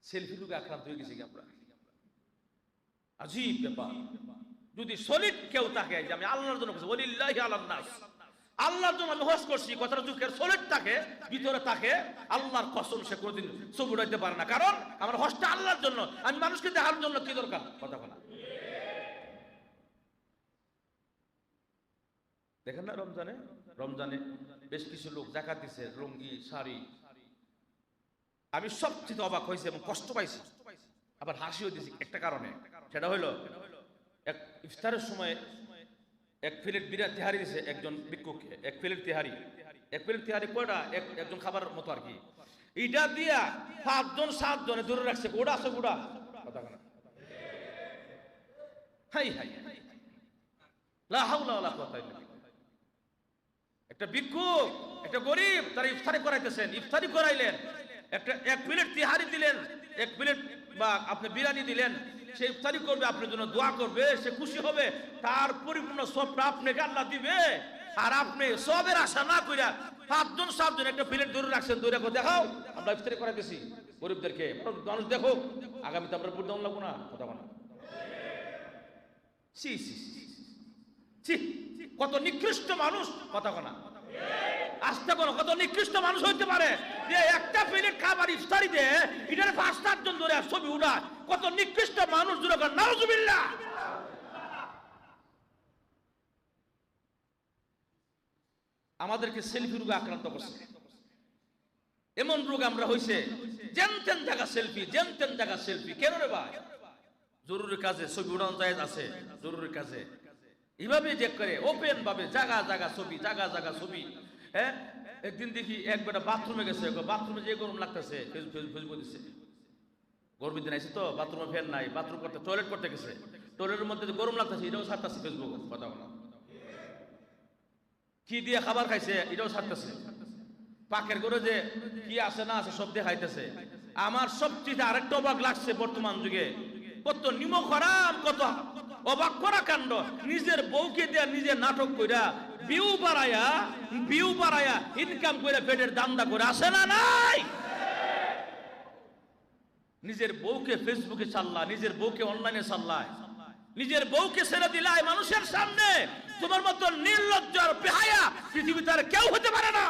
Selfie রোগে আক্রান্ত হয়ে গেছি আমরা। আজীব ব্যাপার। যদি সলিড কেউ থাকে যে আমি আল্লাহর জন্য করছি, ওয়ালিল্লাহি আলান নাস, আল্লাহর জন্য আমি হজ করছি, কথাটা যদি সলিড থাকে, ভিতরে থাকে, আল্লাহর কসম সে কোনোদিন ছবি উঠাইতে পারে না। কারণ আমার হজটা আল্লাহর জন্য, আমি মানুষকে দেখার জন্য কি দরকার, কথা বলা। দেখেন না রমজানে বেশ কিছু লোক যাকাত দিছে, লুঙ্গি শাড়ি। আমি সবচেয়ে অবাক হয়েছে এবং কষ্ট পাইছি, আবার হাসিও দিছি একটা কারণে। সেটা হইলো এক ইফতারের সময় এক প্লেট বিরিয়ানি তেহারি দিছে একজন ভিক্ষুককে, এক প্লেট তেহারি কয়টা, একজন খাবার মতো আর কি। এটা দিয়া 5জন 7 জনে দূরে রাখছে, ওটা আছে ওটা, কথা বলা। হাই হাই লা হাওলা ওয়ালা কুওয়াতা ইল্লা বিল্লাহ। একটা ভিক্ষুক, একটা গরিব, তারা ইফতারি করাইতেছেন, ইফতারি করাইলেন, এক প্লেট তিহারি দিলেন, এক প্লেট বা আপনি বিরিয়ানি দিলেন, সে ইফতারি করবে, আপনার জন্য দোয়া করবে, সে খুশি হবে, তার পরিপূর্ণ সবটা আপনাকে আল্লাহ দিবে। আর আপনি সবের আশা না কইরা 5জন 7 জন একটা প্লেট ধরে রাখছেন, ধরে দেখাও আমরা ইফতারি করাইতেছি গরিবদেরকে, মানুষ দেখো, আগামীতে আমরা বুঝতে লাগবো না, কথা বলা। সি সি সি, কত নিকৃষ্ট মানুষ, কথা বলা। আসতে বলো, কত নিকৃষ্ট মানুষ হইতে পারে যে একটা প্লেট খাবার ইফতারি দে, এটার 5-7 জন ধরে ছবি উঠা, কত নিকৃষ্ট মানুষ জুড়ে কর, নাউজুবিল্লাহ। আমাদেরকে সেলফি রোগে আক্রান্ত করছে, এমন রোগ আমরা হইছে, যেন তেন জায়গা সেলফি, যেন তেন জায়গা সেলফি। কেন রে ভাই? জরুরি কাজে ছবি উঠানো জায়েজ আছে, জরুরি কাজে এইভাবে যে করে ওপেন ভাবে জায়গা জায়গা ছবি, জায়গা জায়গা ছবি। হ্যাঁ, একদিন দেখি এক বেটা বাথরুমে গেছে, বাথরুমে যে গরম লাগতেছে, ফেসবুক দিচ্ছে, গরমের দিন আইসি তো, বাথরুমে ফ্যান নাই, বাথরুম করতে, টয়লেট করতে গেছে, টয়লেটের মধ্যে গরম লাগতেছে, এটাও ছাড়তেছে ফেসবুক, কথা বলা। কি দিয়ে খাবার খাইছে এটাও ছাড়তেছে, পাকের করে যে কি আছে না আছে সব দেখাইতেছে। আমার সবচেয়ে আরেকটা অবাক লাগছে বর্তমান যুগে, কত নিমক হারাম, কত অবাক করা কাণ্ড। নিজের বউকে দেয়া নিজে নাটক কইরা ভিউ বাড়ায়া ইনকাম করে পেটের দান্দা করে, আসে না নাই? নিজের বউকে ফেসবুকে চাল্লা, নিজের বউকে অনলাইনে চাল্লায়, নিজের বউকে ছেড়ে দিলায় মানুষের সামনে। তোমার মতো নির্লজ্জ আর বেহায়া পৃথিবীতে আর কেউ হতে পারে না।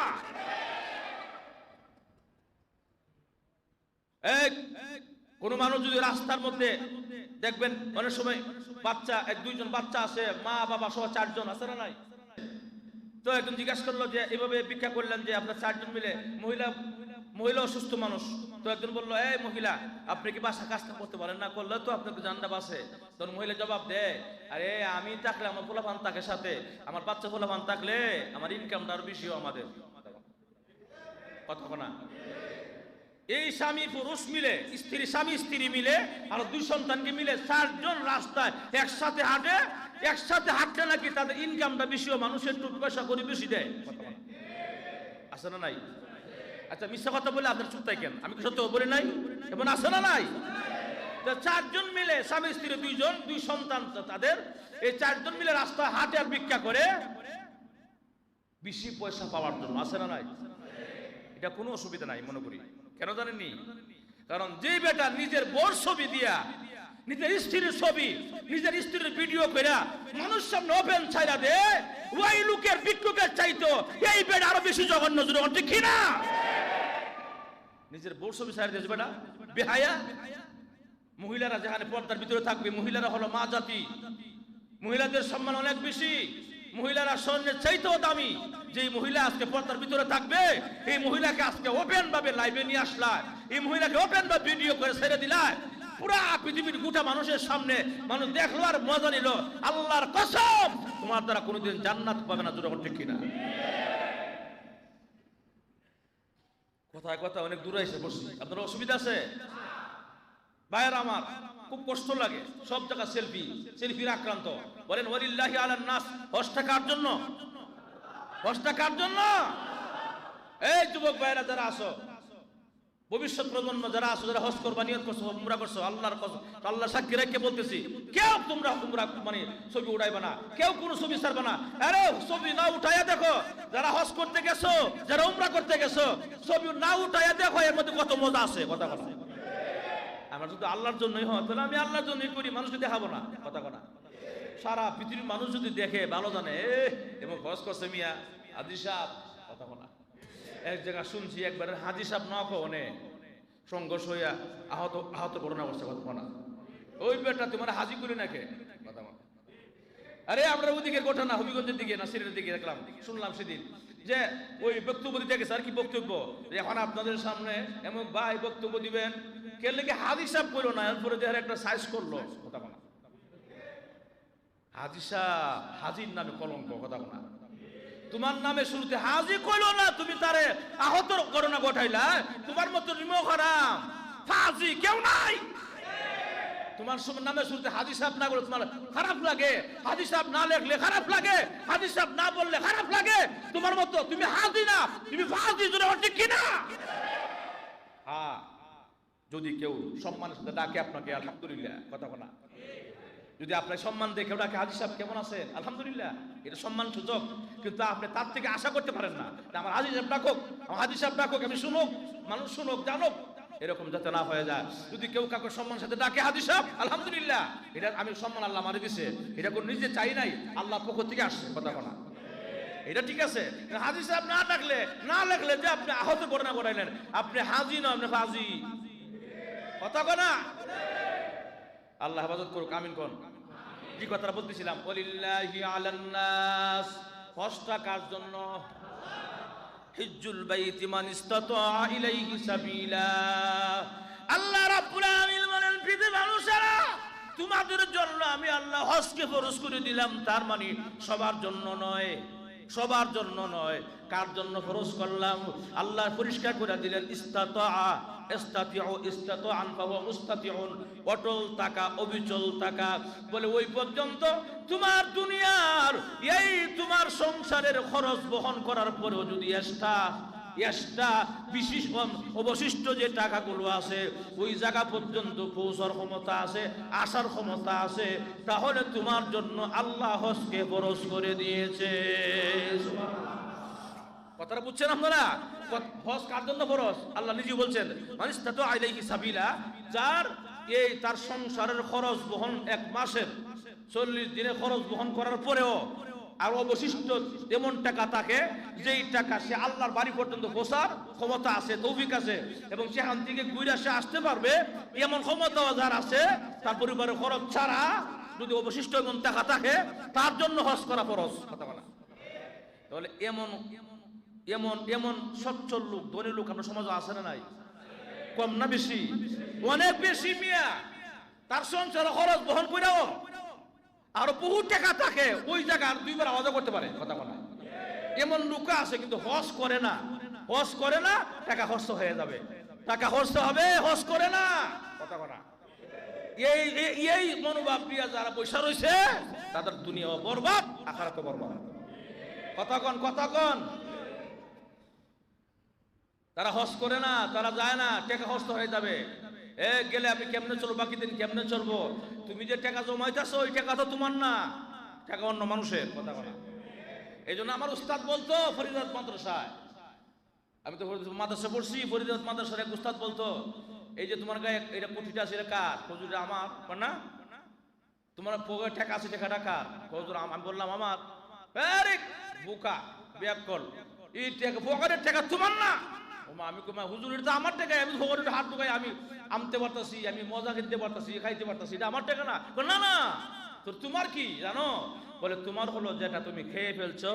কোন মানুষ যদি রাস্তার মধ্যে দেখবেন, অনেক সময় বাচ্চা, 1-2 জন বাচ্চা আছে, মা বাবা সহ 4 জন আছে না নাই? তো একজন জিজ্ঞাসা করলো যে এভাবে ভিক্ষা করলেন যে আপনার 4 জন মিলে, মহিলা অসুস্থ মানুষ। তো একজন বললো, এই মহিলা, আপনি কি বাসা কাজটা করতে পারেন না? করলে তো আপনাকে জানটা বাসে। তখন মহিলা জবাব দেয়, আরে আমি থাকলে, আমার পোলাপান থাকে সাথে, আমার বাচ্চা পোলাপান থাকলে আমার ইনকামটা আরো বেশিও আমাদের, কথা না। এই স্বামী পুরুষ মিলে, স্বামী স্ত্রী মিলে, আর 2 সন্তানকে মিলে 4 জন রাস্তায় একসাথে হাঁটে, একসাথে হাঁটলে নাকি তাদের ইনকামটা বেশিও, মানুষের একটু পয়সা করে বেশি দেয়, আছে না নাই? আচ্ছা, মিথ্যা কথা বলে আপনার চুপ থাকেন, আমি কি সত্য বলি নাই? এবং আছে না নাই? 4 জন মিলে, স্বামী স্ত্রী 2 জন, 2 সন্তান তাদের, এই 4 জন মিলে রাস্তায় হাঁটে আর ভিক্ষা করে বেশি পয়সা পাওয়ার জন্য, আছে না নাই? এটা কোনো অসুবিধা নাই মনে করি। কেন জানেননি? কারণ যে বেটা নিজের বউর ছবি দিয়া, নিজের স্ত্রীর ছবি, নিজের স্ত্রীর ভিডিও করে মানুষ সামনে ওপেন ছাইরা দে, ওই লোকের ভিক্ষুকের চাইতো এই বেটা আরো বেশি জঘন্য, জঘন্য, ঠিক না? নিজের বউর ছবি ছাইরা দিয়েছে বেটা, বেহায়া। মহিলারা যেখানে পর্দার ভিতরে থাকবে, মহিলারা হলো মা জাতি, মহিলাদের সম্মান অনেক বেশি, মহিলারা স্বর্ণের চাইতেও দামি। যে মহিলা আজকে পর্দার ভিতরে থাকবে, এই মহিলাকে আজকে ওপেন ভাবে লাইভে নিয়ে আসলা, এই মহিলাকে ওপেন ভাবে ভিডিও করে ছেড়ে দিলা, পুরা পৃথিবীর গোটা মানুষের সামনে মানুষ দেখলো আর মজা নিল। আল্লাহর কসম, তোমার দ্বারা কোনোদিন জান্নাত পাবে না, জোরে ঠিক কিনা? কথায় কথা অনেক দূরে এসে বসছি, আপনার অসুবিধা আছে? ভাইয়েরা আমার, খুব কষ্ট লাগে, সব জায়গা সেলফির আক্রান্ত। বলেন ওয়ালিল্লাহি আলান নাস, হজটা কার জন্য? হজটা কার জন্য? এই যুবক ভাইয়েরা যারা আসো, ভবিষ্যৎ প্রজন্ম যারা আসো, যারা হজ করবা নিয়ত করছো, উমরা করছো, আল্লাহর কসম, আল্লাহ সাক্ষী রেখে বলতেছি, কেউ তোমরা মানে ছবি উঠাইবা না, কেউ কোনো ছবি ছাড়বা না। আরে ছবি না উঠাইয়া দেখো, যারা হজ করতে গেছো, যারা উমরা করতে গেছো, ছবি না উঠাইয়া দেখো এর মধ্যে কত মজা আছে, কথা বলা। আমার যদি আল্লাহর জন্যই হয় তাহলে আমি আল্লাহর জন্যই করি, মানুষকে দেখাবো না। কথা কথা সারা পৃথিবীর মানুষ যদি দেখে ভালো জানে এবং হজ করছে মিয়া হাজি সাহেব। কথা বলা এক জায়গায় শুনছি একবার হাজি সাহেব নকনে সংঘর্ষ হইয়া আহত ঘটনা করছে। কথা বলা ওই বেটা তোমার হাজি করি নাকি? কথা বলা আরে আমরা ওদিকে ঘটনা হবিগঞ্জের দিকে না সিলেটের দিকে দেখলাম, শুনলাম সেদিন যে ওই বক্তব্য দিতে গেছে। আর কি বক্তব্য? এখন আপনাদের সামনে এমন ভাই বক্তব্য দিবেন, কে লেগে হাজি সাহেব করলো না, এরপরে দেহের একটা সাইজ করলো। কথা বলা হাজি সাহেব হাজির নামে কলঙ্ক। কথা বলা তোমার নামে শুরুতে হাজি কইলো না, তুমি তারে আহত ঘটনা ঘটাইলা। তোমার মতো রিমো হারাম ফাজি কেউ নাই। তোমার নামে শুরুতে হাজি সাহেব না বলে তোমার খারাপ লাগে, হাজি সাহেব না লেখলে খারাপ লাগে, হাজি সাহেব না বললে খারাপ লাগে। তোমার মতো তুমি হাজি না, তুমি ফাজি। ঠিক কিনা? হ্যাঁ, যদি কেউ সম্মানের সাথে ডাকে আপনাকে আলহামদুলিল্লাহ। কথা বলা যদি আপনার সম্মান দেখে ওটাকে হাজি সাহেব কেমন আছেন আলহামদুলিল্লাহ, এটা সম্মান সূচক। কিন্তু আপনি তার থেকে আশা করতে পারেন না আমার হাজি সাহেব ডাকুক, আমার হাজি সাহেব ডাকুক, আমি শুনুক, মানুষ শুনুক, জানুক, এরকম যাতে না হয়ে যায়। যদি কেউ কাউকে সম্মান সাথে ডাকে হাজি সাহেব আলহামদুলিল্লাহ, এটা আমি সম্মান আল্লাহ আমারে দিছে, এটা কোন নিজে চাই নাই, আল্লাহ পক্ষ থেকে আসছে। কথা বলা এটা ঠিক আছে। হাজি সাহেব না ডাকলে না লেখলে যে আপনি আহত ঘটনা ঘটাইলেন, আপনি হাজি না, আপনি ফাজি। কথা কনা আল্লাহ হেফাজত করুক, আমিন কোন। যে কথাটা বলতেছিলাম, ওয়ালিল্লাহি আলান নাস, হজটা কার জন্য? হিজ্জুল বাইতি মান ইসতাতা ইলাইহি সাবিলা। আল্লাহ রাব্বুল আলামিন বলেন পৃথিবীর মানুষেরা তোমাদের জন্য আমি আল্লাহ হজকে ফরজ করে দিলাম। তার মানে সবার জন্য নয়, সবার জন্য নয়। কার জন্য ফরজ করলাম? আল্লাহ পরিষ্কার করে দিলেন ইসতাতা অটল টাকা, অবিচল টাকা। বলে ওই পর্যন্ত তোমার দুনিয়ার এই তোমার সংসারের খরচ বহন করার পরেও যদি বিশেষ অবশিষ্ট যে টাকাগুলো আছে ওই জায়গা পর্যন্ত পৌঁছার ক্ষমতা আছে, আসার ক্ষমতা আছে, তাহলে তোমার জন্য আল্লাহ হজকে ফরজ করে দিয়েছে। কথাটা বুঝছেন আপনারা? হজ কার জন্য ফরজ? আল্লাহ নিজে বলছেন মানিস্তাতু আলাইহি সাবিলা, যার এই তার সংসারের খরচ বহন এক মাসের 40 দিনের খরচ বহন করার পরেও আর অবশিষ্ট এমন টাকা থাকে যেই টাকা সে আল্লাহর বাড়ি পর্যন্ত পৌঁছার ক্ষমতা আছে, তৌফিক আছে, এবং সেখান থেকে ঘুরে সে আসতে পারবে এমন ক্ষমতা যার আছে, তার পরিবারের খরচ ছাড়া যদি অবশিষ্ট এমন টাকা থাকে, তার জন্য হজ করা ফরজ। কথা বলা তাহলে এমন এমন এমন সচ্ছল লোক, ধনী লোক আমরা সমাজে আছে না নাই? কম না বেশি? অনেক বেশি মিয়া। তার সংসার খরচ বহন করেও আরো বহু টাকা থাকে, ওই জায়গা আর দুইবার আওয়াজ করতে পারে। কথা বলা এমন লোক আছে কিন্তু হজ করে না, হজ করে না, টাকা খরচ হয়ে যাবে, টাকা খরচ হবে, হজ করে না। কথা বলা এই মনোভাব দিয়ে যারা পয়সা রয়েছে তাদের দুনিয়া বরবাদ, আখিরাত বরবাদ। কথা কন, কথা কন। তারা হজ করে না, তারা যায় না, টাকা খরচ হয়ে যাবে। গেলে আপনি কেমনে চলবো, বাকি দিন কেমনে চলবো? তুমি যে টাকা জমাইতেছো ওই টাকা তো তোমার না, টাকা অন্য মানুষের। কথা বলা এই জন্য আমার উস্তাদ বলতো ফরিদাবাদ মাদ্রাসায়, আমি তো মাদ্রাসা পড়ছি, ফরিদাবাদ মাদ্রাসার এক উস্তাদ বলতো, এই যে তোমার গায়ে এটা কোটিটা আছে, এটা কার? কজুরা আমার না, তোমার পকেটে টাকা আছে, টাকাটা কার? কজুরা। আমি বললাম আমার। আরে বোকা বেয়াক্কল, এই টাকা পকেটের টাকা তোমার না। আমি হুজুর এটা আমার টাকা, আমি পকেটে হাত ঢুকাই, আমি আনতে পারতাছি, আমি মজা কিনতে পারতাছি, খাইতে পারতাছি, এটা আমার টাকা না। না না, তোর তোমার কি জানো? বলে তোমার হলো যেটা তুমি খেয়ে ফেলছো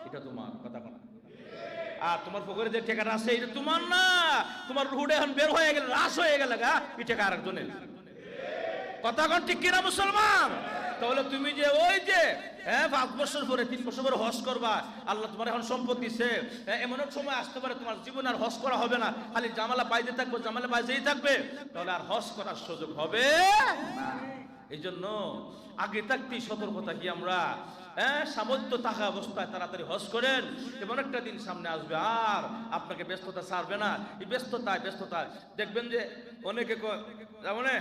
এটা তোমার। কথা বলা আর তোমার পকেটে যে টাকাটা আছে এটা তোমার না, তোমার রুহুটা এখন বের হয়ে গেল, রাস হয়ে গেল গা, এই টাকা আরেকজনের। কথা কোন ঠিক কিনা মুসলমান? তাহলে তুমি যে ওই যে 5 বছর পরে 3 বছর পরে হজ করবা, আল্লাহ তোমার এখন সম্পদ দিচ্ছে, এমন এক সময় আসতে পারে তোমার জীবনে আর হজ করা হবে না, খালি জামালা পাইতে থাকবো, জামালা পাইতেই থাকবে, তাহলে আর হজ করার সুযোগ হবে না। এই জন্য আগে থাকতেই সতর্কতা কি আমরা সামর্থ্য থাকা অবস্থায় তাড়াতাড়ি হজ করেন, এমন একটা দিন সামনে আসবে আর আপনাকে ব্যস্ততা ছাড়বে না। এই ব্যস্ততায় দেখবেন যে অনেকে মানে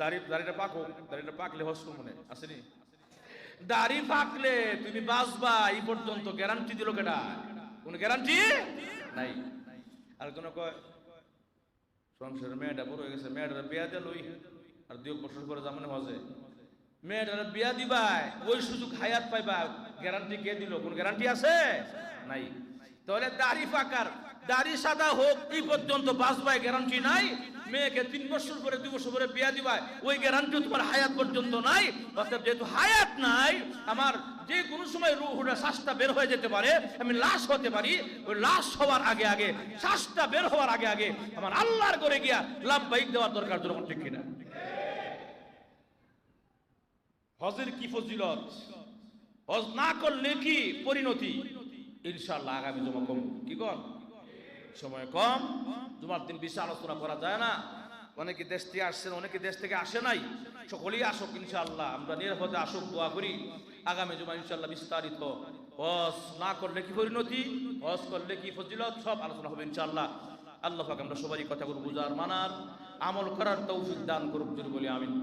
দাড়িটা পাকলে হজ মনে আসেনি, দাড়ি পাকলে তুমি বাঁচবা এই পর্যন্ত গ্যারান্টি দিল কেটা? কোন গ্যারান্টি নাই। আর কোন সংসারের মেয়েটা বড় হয়ে গেছে, মেয়েটার বিয়া দিয়ে লই আর 2 বছর পরে জামানে হজে মেয়েটার বিয়া দিবাই, ওই সুযোগ হায়াত পাইবা, গ্যারান্টি কে দিল? কোন গ্যারান্টি আছে? নাই। তাহলে দাড়ি পাকার, দাড়ি সাদা হোক এই পর্যন্ত বাঁচবাই, গ্যারান্টি নাই। মেয়েকে 3 বছর পরে 2 বছর পরে বিয়া দিবাই, ওই গ্যারান্টিও তোমার হায়াত পর্যন্ত নাই। অর্থাৎ যেহেতু হায়াত নাই, আমার যে কোনো সময় রুহটা শ্বাসটা বের হয়ে যেতে পারে, আমি লাশ হতে পারি। ওই লাশ হওয়ার আগে আগে, শ্বাসটা বের হওয়ার আগে আগে আমার আল্লাহর করে গিয়া লাভবাহিক দেওয়ার দরকার। যখন ঠিক কিনা? হজের কি ফজিলত, হজ না করলে কি পরিণতি? ইনশাআল্লাহ আগামী জমা কম, কি কর সময় কম, জুমার দিন বেশি আলোচনা করা যায় না। অনেকে দেশ থেকে আসছেন, অনেকে দেশ থেকে আসে নাই, সকলেই আসুক ইনশাআল্লাহ। আমরা নিরাপদে আসুক, দোয়া করি। আগামী জুমা ইনশাআল্লাহ বিস্তারিত হজ না করলে কি পরিণতি, হজ করলে কি ফজিলত, সব আলোচনা হবে ইনশাআল্লাহ। আল্লাহ পাক আমরা সবারই কথাগুলো বুঝার, মানার, আমল করার তৌফিক দান করুক, জোরে বলি আমিন।